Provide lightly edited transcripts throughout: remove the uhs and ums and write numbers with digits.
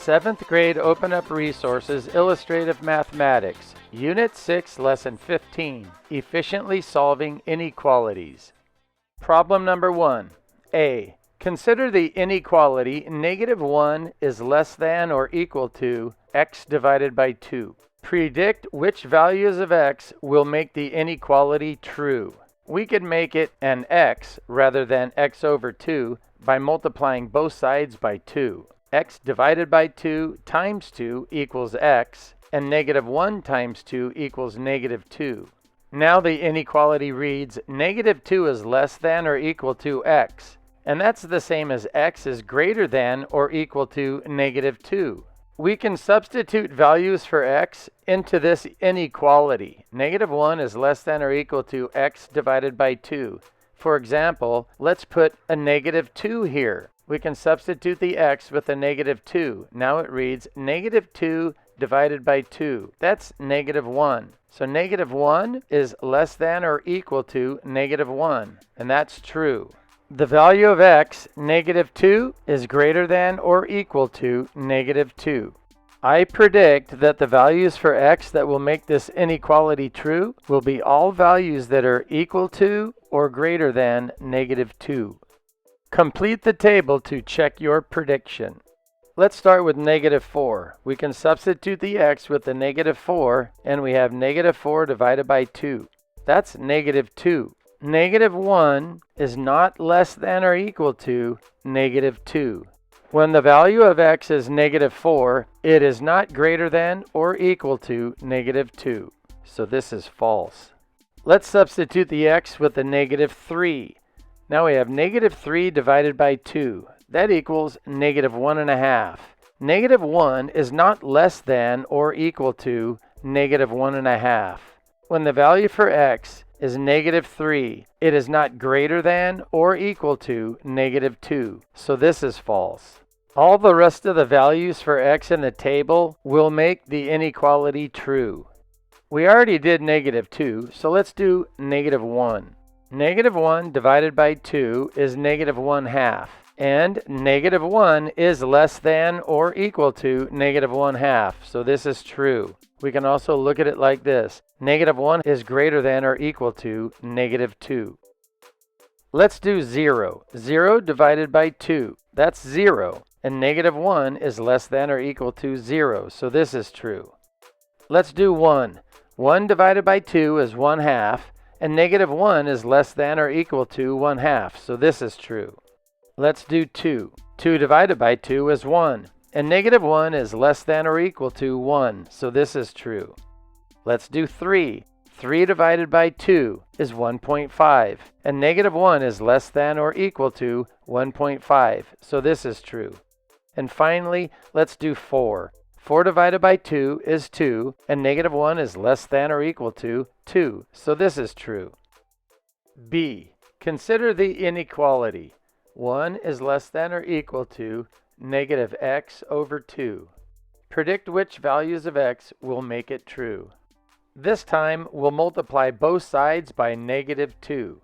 7th grade Open Up Resources Illustrative Mathematics, Unit 6, Lesson 15, Efficiently Solving Inequalities. Problem number 1. A. Consider the inequality -1 is less than or equal to x divided by 2. Predict which values of x will make the inequality true. We could make it an x rather than x over 2 by multiplying both sides by 2. X divided by 2 times 2 equals x, and -1 times 2 equals -2. Now the inequality reads -2 is less than or equal to x, and that's the same as x is greater than or equal to -2. We can substitute values for x into this inequality. -1 is less than or equal to x divided by 2. For example, let's put a -2 here. We can substitute the x with a -2. Now it reads -2 divided by 2. That's -1. So -1 is less than or equal to -1, and that's true. The value of x, -2, is greater than or equal to -2. I predict that the values for x that will make this inequality true will be all values that are equal to or greater than -2. Complete the table to check your prediction. Let's start with -4. We can substitute the x with the -4, and we have -4 divided by 2. That's -2. -1 is not less than or equal to -2. When the value of x is -4, it is not greater than or equal to -2. So this is false. Let's substitute the x with the -3. Now we have -3 divided by 2. That equals -1.5. -1 is not less than or equal to -1.5. When the value for x is -3, it is not greater than or equal to -2. So this is false. All the rest of the values for x in the table will make the inequality true. We already did -2, so let's do -1. -1 divided by 2 is -1/2, and -1 is less than or equal to -1/2, so this is true. We can also look at it like this. -1 is greater than or equal to -2. Let's do 0. 0 divided by 2, that's 0, and -1 is less than or equal to 0, so this is true. Let's do 1. 1 divided by 2 is 1/2, and -1 is less than or equal to 1/2, so this is true. Let's do 2. 2 divided by 2 is 1, and -1 is less than or equal to 1, so this is true. Let's do 3. 3 divided by 2 is 1.5, and -1 is less than or equal to 1.5, so this is true. And finally, let's do 4. 4 divided by 2 is 2, and -1 is less than or equal to 2, so this is true. B. Consider the inequality. 1 is less than or equal to -x over 2. Predict which values of x will make it true. This time, we'll multiply both sides by -2.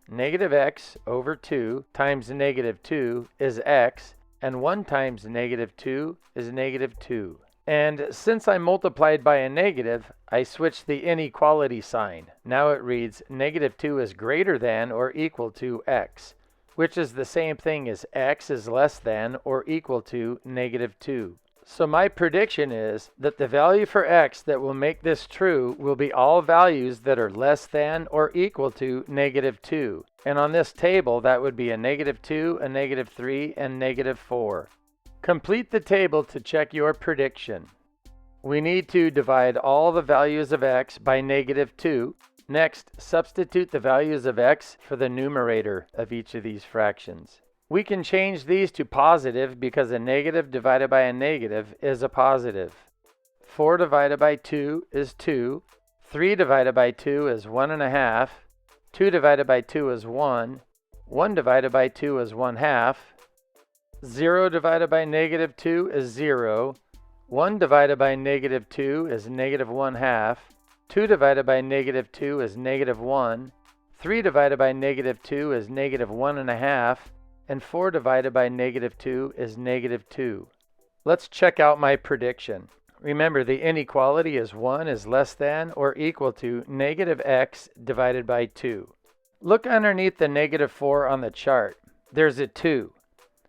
-x over 2 times -2 is x, and 1 times -2 is -2. And since I multiplied by a negative, I switched the inequality sign. Now it reads -2 is greater than or equal to x, which is the same thing as x is less than or equal to -2. So my prediction is that the value for x that will make this true will be all values that are less than or equal to -2. And on this table, that would be a -2, a -3, and -4. Complete the table to check your prediction. We need to divide all the values of x by -2. Next, substitute the values of x for the numerator of each of these fractions. We can change these to positive because a negative divided by a negative is a positive. 4 divided by 2 is 2. 3 divided by 2 is 1.5. 2 divided by 2 is 1. 1 divided by 2 is 1/2. 0 divided by -2 is 0. 1 divided by -2 is -1/2. 2 divided by -2 is -1. 3 divided by -2 is -1.5. And 4 divided by -2 is -2. Let's check out my prediction. Remember, the inequality is 1 is less than or equal to negative x divided by 2. Look underneath the negative 4 on the chart. There's a 2.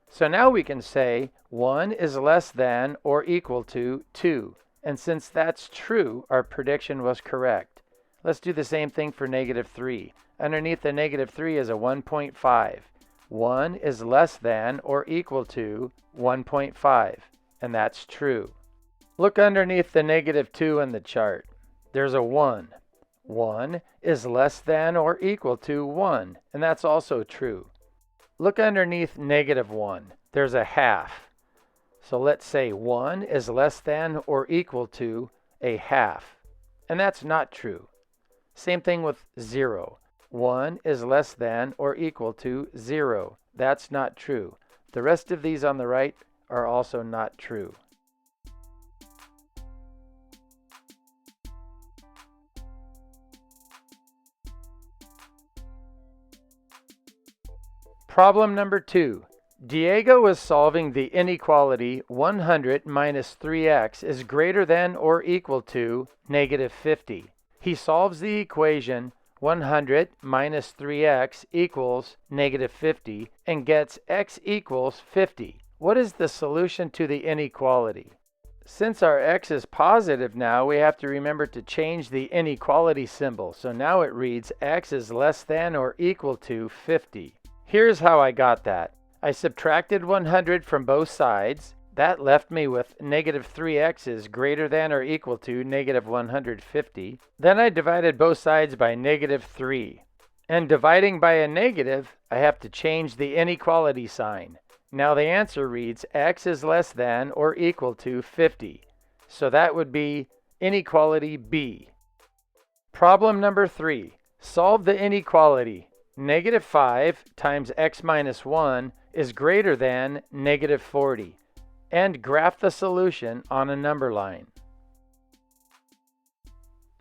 So now we can say 1 is less than or equal to 2. And since that's true, our prediction was correct. Let's do the same thing for negative 3. Underneath the negative 3 is a 1.5. 1 is less than or equal to 1.5. And that's true. Look underneath the negative 2 in the chart. There's a 1. 1 is less than or equal to 1, and that's also true. Look underneath negative 1. There's a half. So let's say 1 is less than or equal to a half, and that's not true. Same thing with 0. 1 is less than or equal to 0. That's not true. The rest of these on the right are also not true. Problem number 2. Diego is solving the inequality 100 minus 3x is greater than or equal to negative 50. He solves the equation 100 minus 3x equals negative 50 and gets x equals 50. What is the solution to the inequality? Since our x is positive now, we have to remember to change the inequality symbol. So now it reads x is less than or equal to 50. Here's how I got that. I subtracted 100 from both sides. That left me with negative 3x is greater than or equal to negative 150. Then I divided both sides by negative 3. And dividing by a negative, I have to change the inequality sign. Now the answer reads x is less than or equal to 50. So that would be inequality B. Problem number 3. Solve the inequality. Negative 5 times x minus 1 is greater than negative 40. And graph the solution on a number line.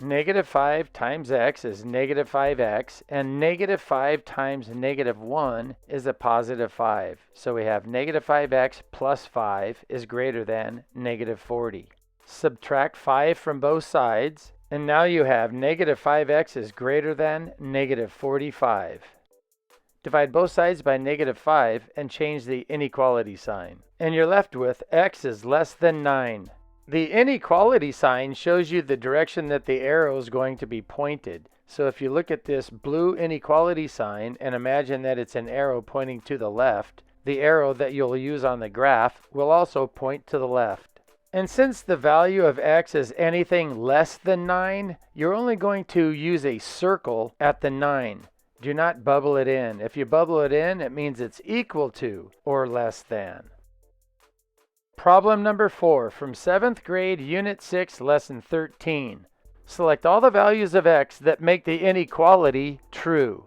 Negative 5 times x is negative 5x, and negative 5 times negative 1 is a positive 5. So we have negative 5x plus 5 is greater than negative 40. Subtract 5 from both sides, and now you have negative 5x is greater than negative 45. Divide both sides by negative 5 and change the inequality sign. And you're left with x is less than 9. The inequality sign shows you the direction that the arrow is going to be pointed. So if you look at this blue inequality sign and imagine that it's an arrow pointing to the left, the arrow that you'll use on the graph will also point to the left. And since the value of x is anything less than 9, you're only going to use a circle at the 9. Do not bubble it in. If you bubble it in, it means it's equal to or less than. Problem number 4 from 7th grade, Unit 6, Lesson 13. Select all the values of x that make the inequality true.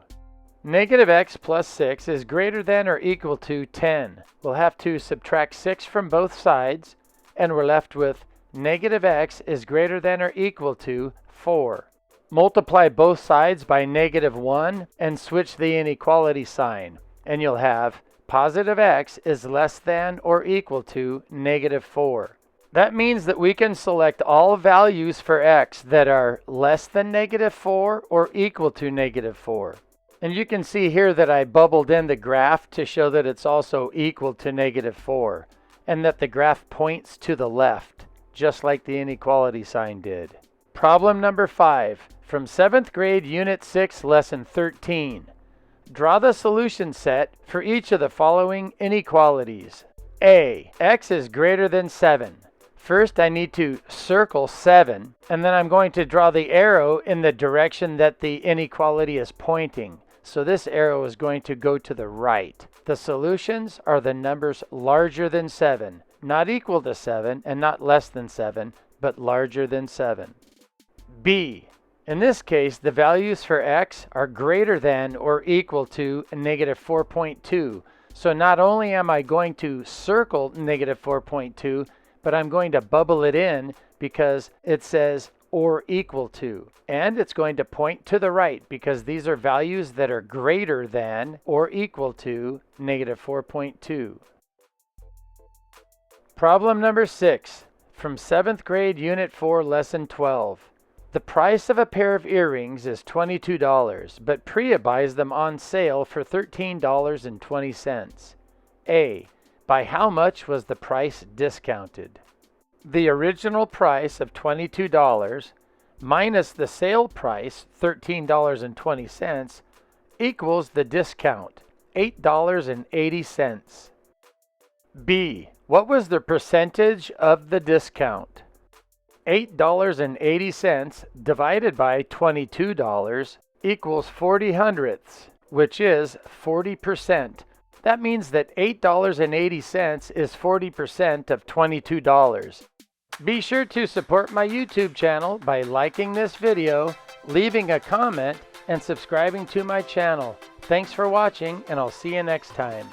Negative x plus 6 is greater than or equal to 10. We'll have to subtract 6 from both sides, and we're left with negative x is greater than or equal to 4. Multiply both sides by negative 1 and switch the inequality sign, and you'll have positive x is less than or equal to negative 4. That means that we can select all values for x that are less than negative 4 or equal to negative 4. And you can see here that I bubbled in the graph to show that it's also equal to negative 4, and that the graph points to the left, just like the inequality sign did. Problem number 5 from 7th grade, Unit 6, Lesson 13. Draw the solution set for each of the following inequalities. A. X is greater than 7. First, I need to circle 7, and then I'm going to draw the arrow in the direction that the inequality is pointing. So this arrow is going to go to the right. The solutions are the numbers larger than 7, not equal to 7, and not less than 7, but larger than 7. B. In this case, the values for x are greater than or equal to negative 4.2. So not only am I going to circle negative 4.2, but I'm going to bubble it in because it says or equal to. And it's going to point to the right because these are values that are greater than or equal to negative 4.2. Problem number 6 from 7th grade Unit 4 Lesson 12. The price of a pair of earrings is $22, but Priya buys them on sale for $13.20. A. By how much was the price discounted? The original price of $22 minus the sale price, $13.20, equals the discount, $8.80. B. What was the percentage of the discount? $8.80 divided by $22 equals 40/100ths, which is 40%. That means that $8.80 is 40% of $22. Be sure to support my YouTube channel by liking this video, leaving a comment, and subscribing to my channel. Thanks for watching, and I'll see you next time.